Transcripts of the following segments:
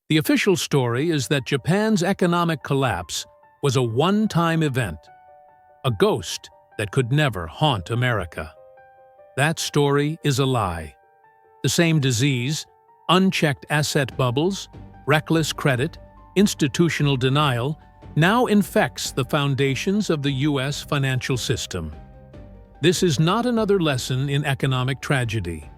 The official story is that Japan's economic collapse was a one-time event, a ghost that could never haunt America. That story is a lie. The same disease, unchecked asset bubbles, reckless credit, institutional denial, now infects the foundations of the U.S. financial system. This is not another lesson in economic tragedy.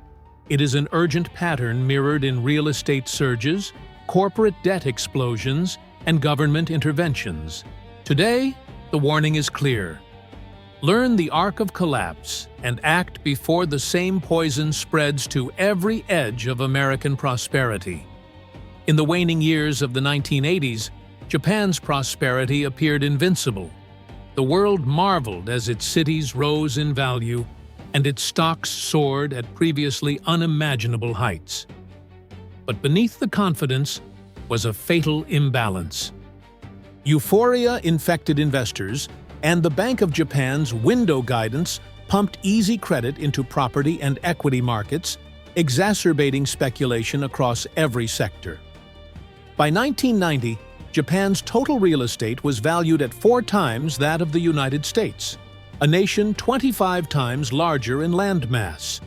It is an urgent pattern mirrored in real estate surges, corporate debt explosions, and government interventions. Today, the warning is clear. Learn the arc of collapse and act before the same poison spreads to every edge of American prosperity. In the waning years of the 1980s, Japan's prosperity appeared invincible. The world marveled as its cities rose in value and its stocks soared at previously unimaginable heights. But beneath the confidence was a fatal imbalance. Euphoria infected investors, and the Bank of Japan's window guidance pumped easy credit into property and equity markets, exacerbating speculation across every sector. By 1990, Japan's total real estate was valued at 4 times that of the United States, a nation 25 times larger in landmass.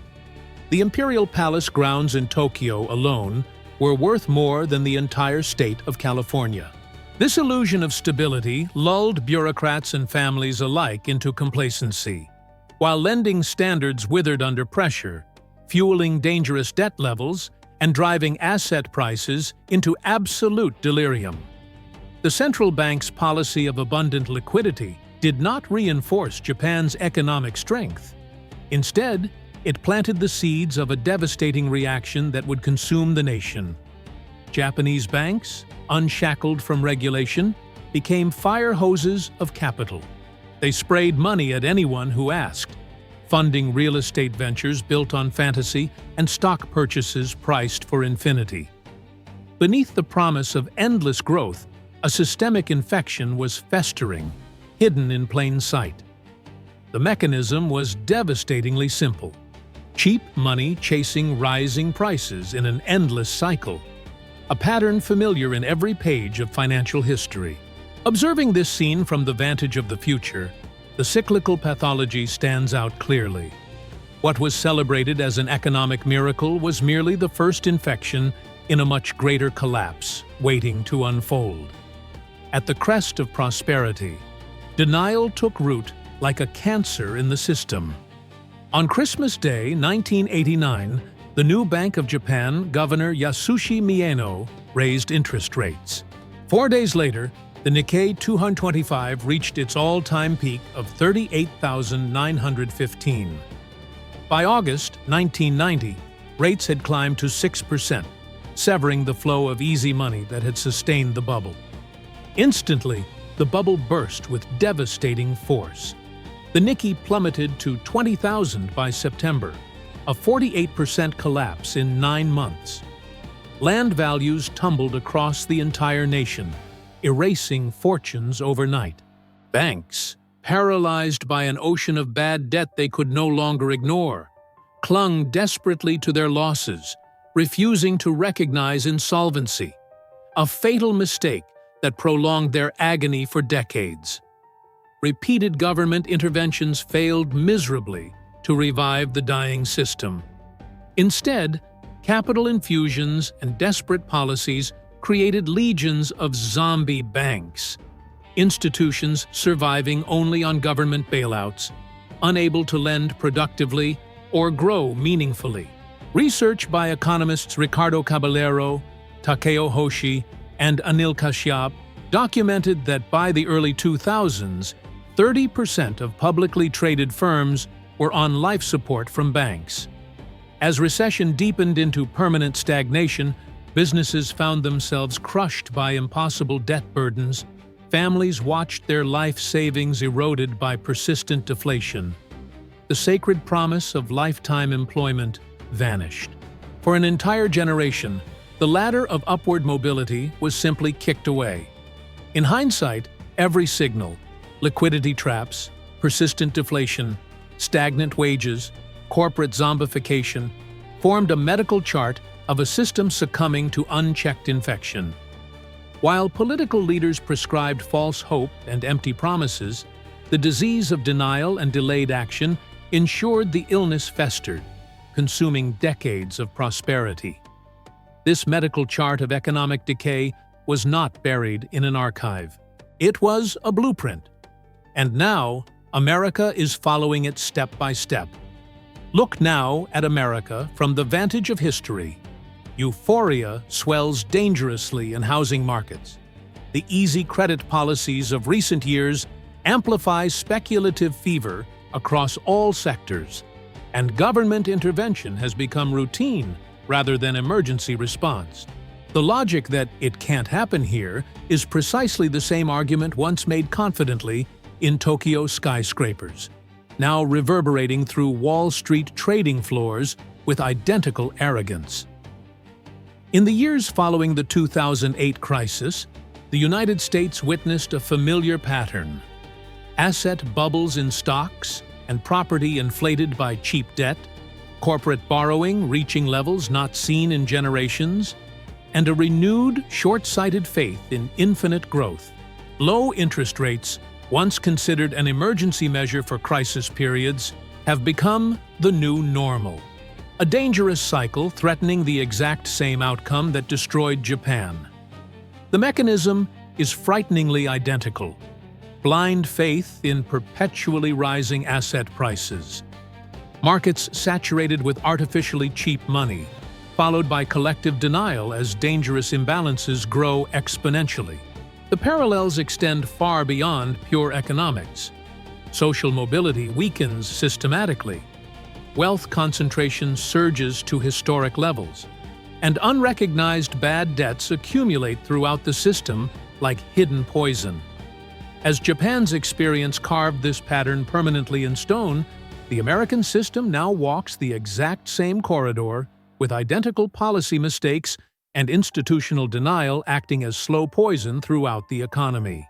The Imperial Palace grounds in Tokyo alone were worth more than the entire state of California. This illusion of stability lulled bureaucrats and families alike into complacency, while lending standards withered under pressure, fueling dangerous debt levels and driving asset prices into absolute delirium. The central bank's policy of abundant liquidity did not reinforce Japan's economic strength. Instead, it planted the seeds of a devastating reaction that would consume the nation. Japanese banks, unshackled from regulation, became fire hoses of capital. They sprayed money at anyone who asked, funding real estate ventures built on fantasy and stock purchases priced for infinity. Beneath the promise of endless growth, a systemic infection was festering, hidden in plain sight. The mechanism was devastatingly simple: cheap money chasing rising prices in an endless cycle, a pattern familiar in every page of financial history. Observing this scene from the vantage of the future, the cyclical pathology stands out clearly. What was celebrated as an economic miracle was merely the first infection in a much greater collapse, waiting to unfold. At the crest of prosperity, denial took root like a cancer in the system. On Christmas Day, 1989, the new Bank of Japan Governor Yasushi Mieno raised interest rates. 4 days later, the Nikkei 225 reached its all-time peak of 38,915. By August 1990, rates had climbed to 6%, severing the flow of easy money that had sustained the bubble. Instantly, the bubble burst with devastating force. The Nikkei plummeted to 20,000 by September, a 48% collapse in 9 months. Land values tumbled across the entire nation, erasing fortunes overnight. Banks, paralyzed by an ocean of bad debt they could no longer ignore, clung desperately to their losses, refusing to recognize insolvency, a fatal mistake that prolonged their agony for decades. Repeated government interventions failed miserably to revive the dying system. Instead, capital infusions and desperate policies created legions of zombie banks, institutions surviving only on government bailouts, unable to lend productively or grow meaningfully. Research by economists Ricardo Caballero, Takeo Hoshi, and Anil Kashyap documented that by the early 2000s, 30% of publicly traded firms were on life support from banks. As recession deepened into permanent stagnation, businesses found themselves crushed by impossible debt burdens. Families watched their life savings eroded by persistent deflation. The sacred promise of lifetime employment vanished. For an entire generation, the ladder of upward mobility was simply kicked away. In hindsight, every signal — liquidity traps, persistent deflation, stagnant wages, corporate zombification — formed a medical chart of a system succumbing to unchecked infection. While political leaders prescribed false hope and empty promises, the disease of denial and delayed action ensured the illness festered, consuming decades of prosperity. This medical chart of economic decay was not buried in an archive. It was a blueprint. And now, America is following it step by step. Look now at America from the vantage of history. Euphoria swells dangerously in housing markets. The easy credit policies of recent years amplify speculative fever across all sectors, and government intervention has become routine rather than emergency response. The logic that it can't happen here is precisely the same argument once made confidently in Tokyo skyscrapers, now reverberating through Wall Street trading floors with identical arrogance. In the years following the 2008 crisis, the United States witnessed a familiar pattern. Asset bubbles in stocks and property inflated by cheap debt, corporate borrowing reaching levels not seen in generations, and a renewed, short-sighted faith in infinite growth. Low interest rates, once considered an emergency measure for crisis periods, have become the new normal. A dangerous cycle threatening the exact same outcome that destroyed Japan. The mechanism is frighteningly identical. Blind faith in perpetually rising asset prices. Markets saturated with artificially cheap money, followed by collective denial as dangerous imbalances grow exponentially. The parallels extend far beyond pure economics. Social mobility weakens systematically. Wealth concentration surges to historic levels, and unrecognized bad debts accumulate throughout the system like hidden poison. As Japan's experience carved this pattern permanently in stone, the American system now walks the exact same corridor, with identical policy mistakes and institutional denial acting as slow poison throughout the economy.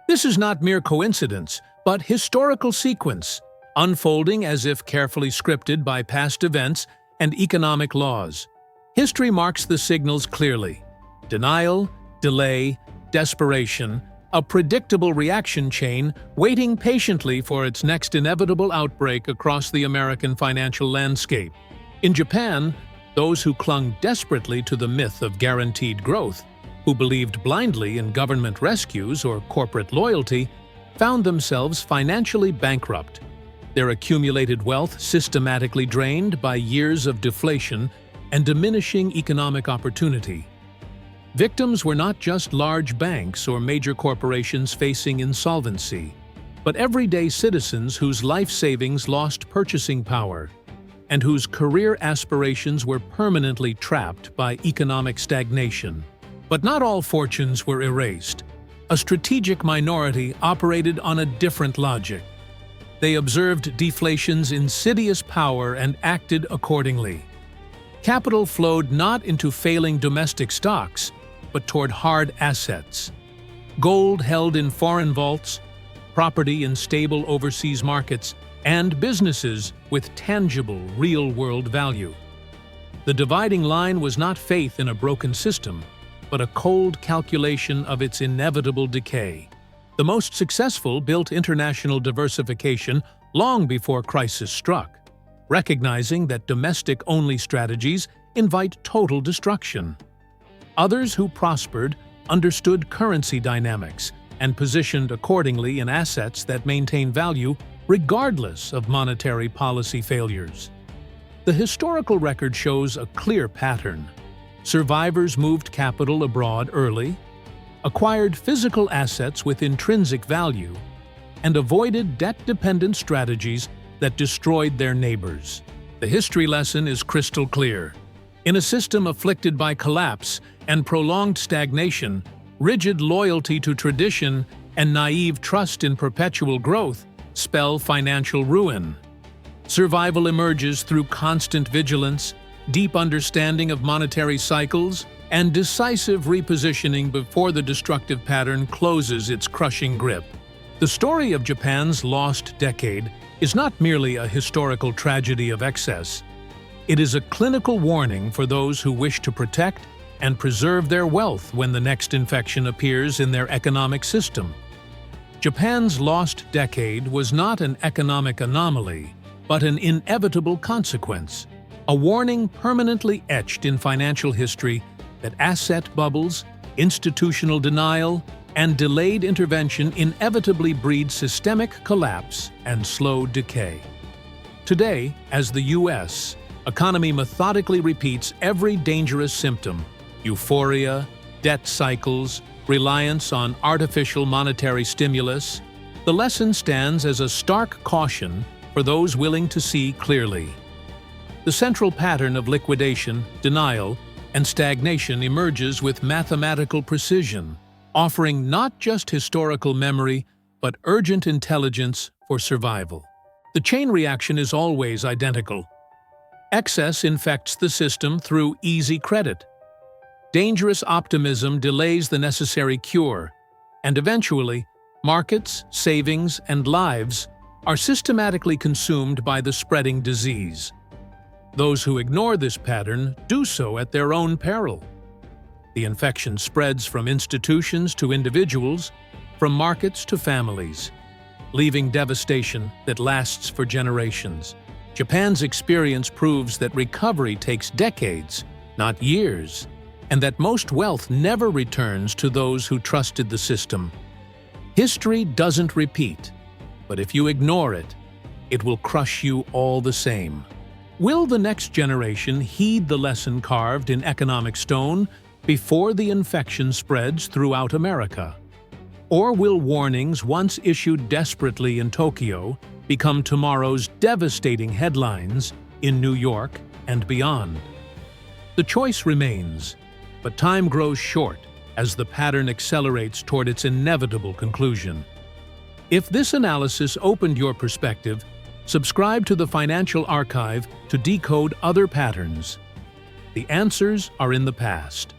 This is not mere coincidence, but historical sequence, unfolding as if carefully scripted by past events and economic laws. History marks the signals clearly. Denial, delay, desperation, a predictable reaction chain waiting patiently for its next inevitable outbreak across the American financial landscape. In Japan, those who clung desperately to the myth of guaranteed growth, who believed blindly in government rescues or corporate loyalty, found themselves financially bankrupt. Their accumulated wealth systematically drained by years of deflation and diminishing economic opportunity. Victims were not just large banks or major corporations facing insolvency, but everyday citizens whose life savings lost purchasing power and whose career aspirations were permanently trapped by economic stagnation. But not all fortunes were erased. A strategic minority operated on a different logic. They observed deflation's insidious power and acted accordingly. Capital flowed not into failing domestic stocks, but toward hard assets. Gold held in foreign vaults, property in stable overseas markets, and businesses with tangible, real-world value. The dividing line was not faith in a broken system, but a cold calculation of its inevitable decay. The most successful built international diversification long before crisis struck, recognizing that domestic-only strategies invite total destruction. Others who prospered understood currency dynamics and positioned accordingly in assets that maintain value regardless of monetary policy failures. The historical record shows a clear pattern. Survivors moved capital abroad early, acquired physical assets with intrinsic value, and avoided debt-dependent strategies that destroyed their neighbors. The history lesson is crystal clear. In a system afflicted by collapse and prolonged stagnation, rigid loyalty to tradition and naive trust in perpetual growth spell financial ruin. Survival emerges through constant vigilance, deep understanding of monetary cycles, and decisive repositioning before the destructive pattern closes its crushing grip. The story of Japan's lost decade is not merely a historical tragedy of excess. It is a clinical warning for those who wish to protect and preserve their wealth when the next infection appears in their economic system. Japan's lost decade was not an economic anomaly, but an inevitable consequence, a warning permanently etched in financial history that asset bubbles, institutional denial, and delayed intervention inevitably breed systemic collapse and slow decay. Today, as the U.S. economy methodically repeats every dangerous symptom: euphoria, debt cycles, reliance on artificial monetary stimulus, the lesson stands as a stark caution for those willing to see clearly. The central pattern of liquidation, denial, and stagnation emerges with mathematical precision, offering not just historical memory, but urgent intelligence for survival. The chain reaction is always identical. Excess infects the system through easy credit. Dangerous optimism delays the necessary cure, and eventually, markets, savings, and lives are systematically consumed by the spreading disease. Those who ignore this pattern do so at their own peril. The infection spreads from institutions to individuals, from markets to families, leaving devastation that lasts for generations. Japan's experience proves that recovery takes decades, not years, and that most wealth never returns to those who trusted the system. History doesn't repeat, but if you ignore it, it will crush you all the same. Will the next generation heed the lesson carved in economic stone before the infection spreads throughout America? Or will warnings once issued desperately in Tokyo become tomorrow's devastating headlines in New York and beyond? The choice remains, but time grows short as the pattern accelerates toward its inevitable conclusion. If this analysis opened your perspective, subscribe to the Financial Archive to decode other patterns. The answers are in the past.